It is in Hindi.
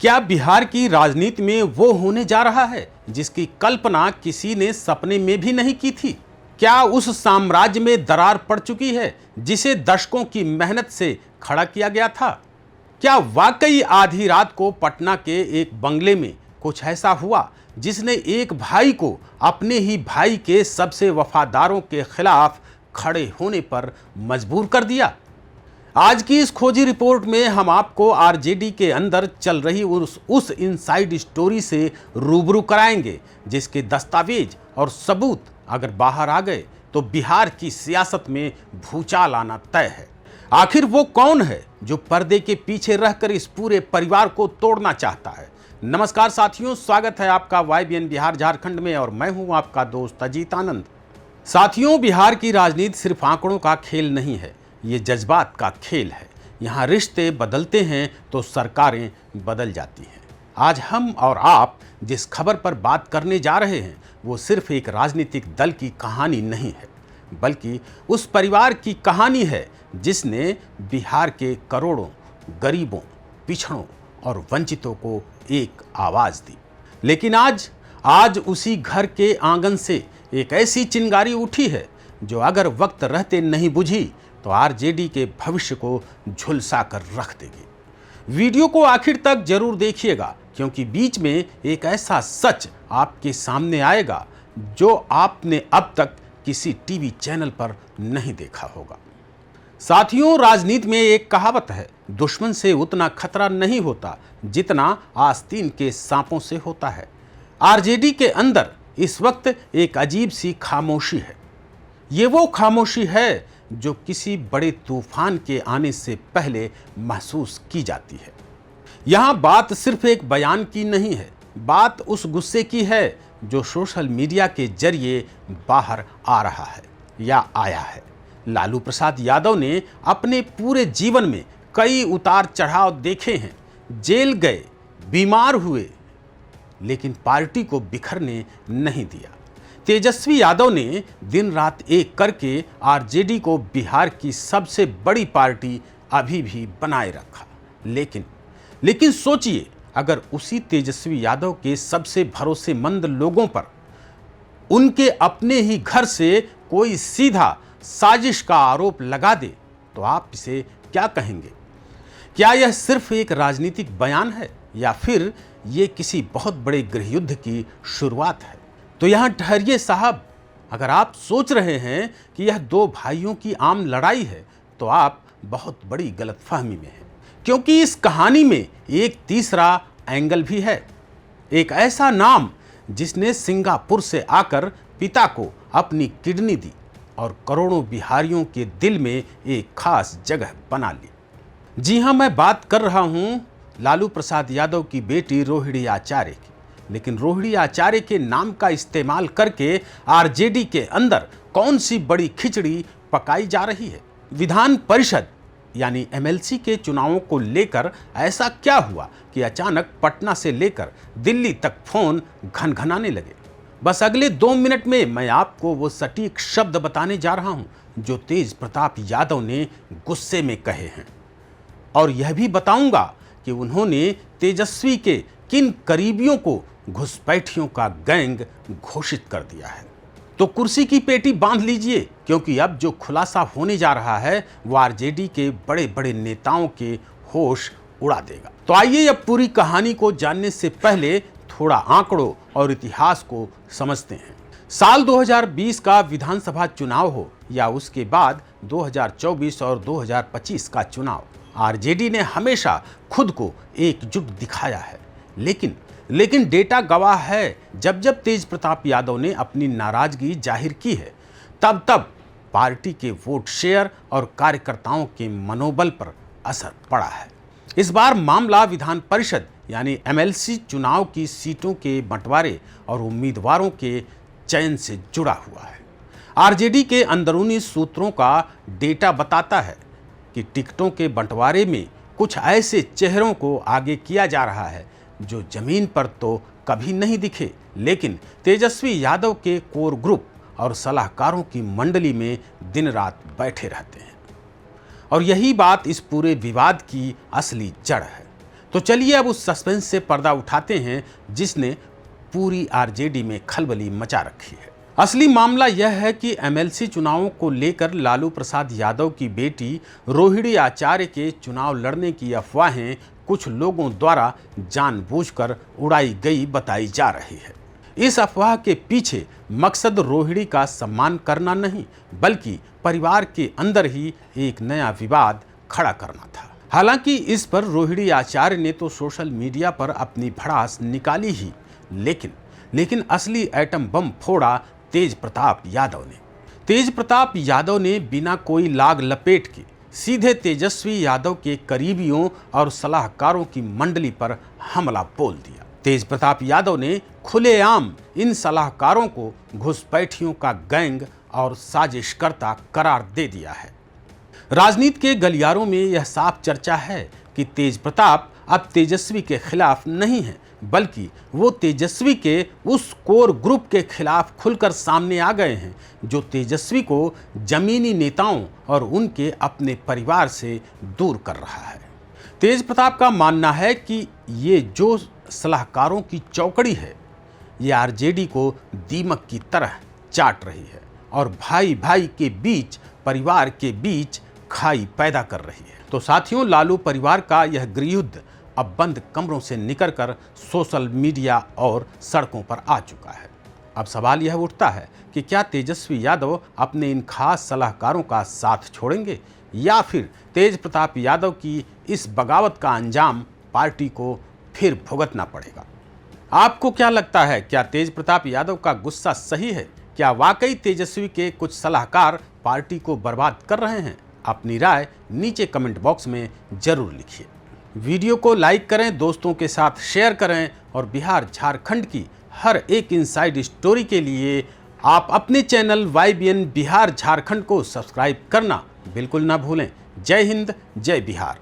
क्या बिहार की राजनीति में वो होने जा रहा है जिसकी कल्पना किसी ने सपने में भी नहीं की थी? क्या उस साम्राज्य में दरार पड़ चुकी है जिसे दशकों की मेहनत से खड़ा किया गया था? क्या वाकई आधी रात को पटना के एक बंगले में कुछ ऐसा हुआ जिसने एक भाई को अपने ही भाई के सबसे वफादारों के खिलाफ खड़े होने पर मजबूर कर दिया? आज की इस खोजी रिपोर्ट में हम आपको आरजेडी के अंदर चल रही उस इनसाइड स्टोरी से रूबरू कराएंगे जिसके दस्तावेज और सबूत अगर बाहर आ गए तो बिहार की सियासत में भूचाल आना तय है। आखिर वो कौन है जो पर्दे के पीछे रहकर इस पूरे परिवार को तोड़ना चाहता है? नमस्कार साथियों, स्वागत है आपका YBN बिहार झारखंड में और मैं हूं आपका दोस्त अजीत आनंद। साथियों, बिहार की राजनीति सिर्फ आंकड़ों का खेल नहीं है, ये जज्बात का खेल है। यहाँ रिश्ते बदलते हैं तो सरकारें बदल जाती हैं। आज हम और आप जिस खबर पर बात करने जा रहे हैं वो सिर्फ एक राजनीतिक दल की कहानी नहीं है, बल्कि उस परिवार की कहानी है जिसने बिहार के करोड़ों गरीबों, पिछड़ों और वंचितों को एक आवाज़ दी। लेकिन आज उसी घर के आंगन से एक ऐसी चिंगारी उठी है जो अगर वक्त रहते नहीं बुझी तो आरजेडी के भविष्य को झुलसा कर रख देगी। वीडियो को आखिर तक जरूर देखिएगा क्योंकि बीच में एक ऐसा सच आपके सामने आएगा जो आपने अब तक किसी टीवी चैनल पर नहीं देखा होगा। साथियों, राजनीति में एक कहावत है, दुश्मन से उतना खतरा नहीं होता जितना आस्तीन के सांपों से होता है। आरजेडी के अंदर इस वक्त एक अजीब सी खामोशी है। ये वो खामोशी है जो किसी बड़े तूफान के आने से पहले महसूस की जाती है। यहाँ बात सिर्फ एक बयान की नहीं है, बात उस गुस्से की है जो सोशल मीडिया के जरिए बाहर आ रहा है या आया है। लालू प्रसाद यादव ने अपने पूरे जीवन में कई उतार चढ़ाव देखे हैं, जेल गए, बीमार हुए, लेकिन पार्टी को बिखरने नहीं दिया। तेजस्वी यादव ने दिन रात एक करके आरजेडी को बिहार की सबसे बड़ी पार्टी अभी भी बनाए रखा। लेकिन सोचिए, अगर उसी तेजस्वी यादव के सबसे भरोसेमंद लोगों पर उनके अपने ही घर से कोई सीधा साजिश का आरोप लगा दे तो आप इसे क्या कहेंगे? क्या यह सिर्फ एक राजनीतिक बयान है या फिर ये किसी बहुत बड़े गृहयुद्ध की शुरुआत है? तो यहाँ ठहरिए साहब, अगर आप सोच रहे हैं कि यह दो भाइयों की आम लड़ाई है तो आप बहुत बड़ी गलतफहमी में हैं, क्योंकि इस कहानी में एक तीसरा एंगल भी है। एक ऐसा नाम जिसने सिंगापुर से आकर पिता को अपनी किडनी दी और करोड़ों बिहारियों के दिल में एक खास जगह बना ली। जी हाँ, मैं बात कर रहा हूँ लालू प्रसाद यादव की बेटी रोहिणी आचार्य की। लेकिन रोहिणी आचार्य के नाम का इस्तेमाल करके आरजेडी के अंदर कौन सी बड़ी खिचड़ी पकाई जा रही है? विधान परिषद यानी MLC के चुनावों को लेकर ऐसा क्या हुआ कि अचानक पटना से लेकर दिल्ली तक फोन घनघनाने लगे? बस अगले 2 मिनट में मैं आपको वो सटीक शब्द बताने जा रहा हूं जो तेज प्रताप यादव ने गुस्से में कहे हैं, और यह भी बताऊंगा कि उन्होंने तेजस्वी के किन करीबियों को घुसपैठियों का गैंग घोषित कर दिया है। तो कुर्सी की पेटी बांध लीजिए क्योंकि अब जो खुलासा होने जा रहा है वो आरजेडी के बड़े बड़े नेताओं के होश उड़ा देगा। तो आइए अब पूरी कहानी को जानने से पहले थोड़ा आंकड़ों और इतिहास को समझते हैं। साल 2020 का विधानसभा चुनाव हो या उसके बाद 2024 और 2025 का चुनाव, आरजेडी ने हमेशा खुद को एकजुट दिखाया है। लेकिन डेटा गवाह है, जब तेज प्रताप यादव ने अपनी नाराजगी जाहिर की है तब पार्टी के वोट शेयर और कार्यकर्ताओं के मनोबल पर असर पड़ा है। इस बार मामला विधान परिषद यानी MLC चुनाव की सीटों के बंटवारे और उम्मीदवारों के चयन से जुड़ा हुआ है। आरजेडी के अंदरूनी सूत्रों का डेटा बताता है कि टिकटों के बंटवारे में कुछ ऐसे चेहरों को आगे किया जा रहा है जो जमीन पर तो कभी नहीं दिखे, लेकिन तेजस्वी यादव के कोर ग्रुप और सलाहकारों की मंडली में दिन रात बैठे रहते हैं। और यही बात इस पूरे विवाद की असली जड़ है। तो चलिए अब उस सस्पेंस से पर्दा उठाते हैं जिसने पूरी आरजेडी में खलबली मचा रखी है। असली मामला यह है कि एमएलसी चुनावों को लेकर लालू प्रसाद यादव की बेटी रोहिणी आचार्य के चुनाव लड़ने की अफवाहें कुछ लोगों द्वारा जानबूझकर उड़ाई गई बताई जा रही है। इस अफवाह के पीछे मकसद रोहिणी का सम्मान करना नहीं, बल्कि परिवार के अंदर ही एक नया विवाद खड़ा करना था। हालांकि इस पर रोहिणी आचार्य ने तो सोशल मीडिया पर अपनी भड़ास निकाली ही, लेकिन असली एटम बम फोड़ा तेज प्रताप यादव ने। तेज प्रताप यादव ने बिना कोई लाग लपेट के सीधे तेजस्वी यादव के करीबियों और सलाहकारों की मंडली पर हमला बोल दिया। तेज प्रताप यादव ने खुलेआम इन सलाहकारों को घुसपैठियों का गैंग और साजिशकर्ता करार दे दिया है। राजनीति के गलियारों में यह साफ चर्चा है कि तेज प्रताप अब तेजस्वी के खिलाफ नहीं है, बल्कि वो तेजस्वी के उस कोर ग्रुप के खिलाफ खुलकर सामने आ गए हैं जो तेजस्वी को जमीनी नेताओं और उनके अपने परिवार से दूर कर रहा है। तेज प्रताप का मानना है कि ये जो सलाहकारों की चौकड़ी है, ये आरजेडी को दीमक की तरह चाट रही है और भाई भाई के बीच, परिवार के बीच खाई पैदा कर रही है। तो साथियों, लालू परिवार का यह गृहयुद्ध अब बंद कमरों से निकलकर सोशल मीडिया और सड़कों पर आ चुका है। अब सवाल यह उठता है कि क्या तेजस्वी यादव अपने इन खास सलाहकारों का साथ छोड़ेंगे या फिर तेज प्रताप यादव की इस बगावत का अंजाम पार्टी को फिर भुगतना पड़ेगा। आपको क्या लगता है, क्या तेज प्रताप यादव का गुस्सा सही है? क्या वाकई तेजस्वी के कुछ सलाहकार पार्टी को बर्बाद कर रहे हैं? अपनी राय नीचे कमेंट बॉक्स में जरूर लिखिए। वीडियो को लाइक करें, दोस्तों के साथ शेयर करें और बिहार झारखंड की हर एक इनसाइड स्टोरी के लिए आप अपने चैनल YBN बिहार झारखंड को सब्सक्राइब करना बिल्कुल ना भूलें। जय हिंद, जय बिहार।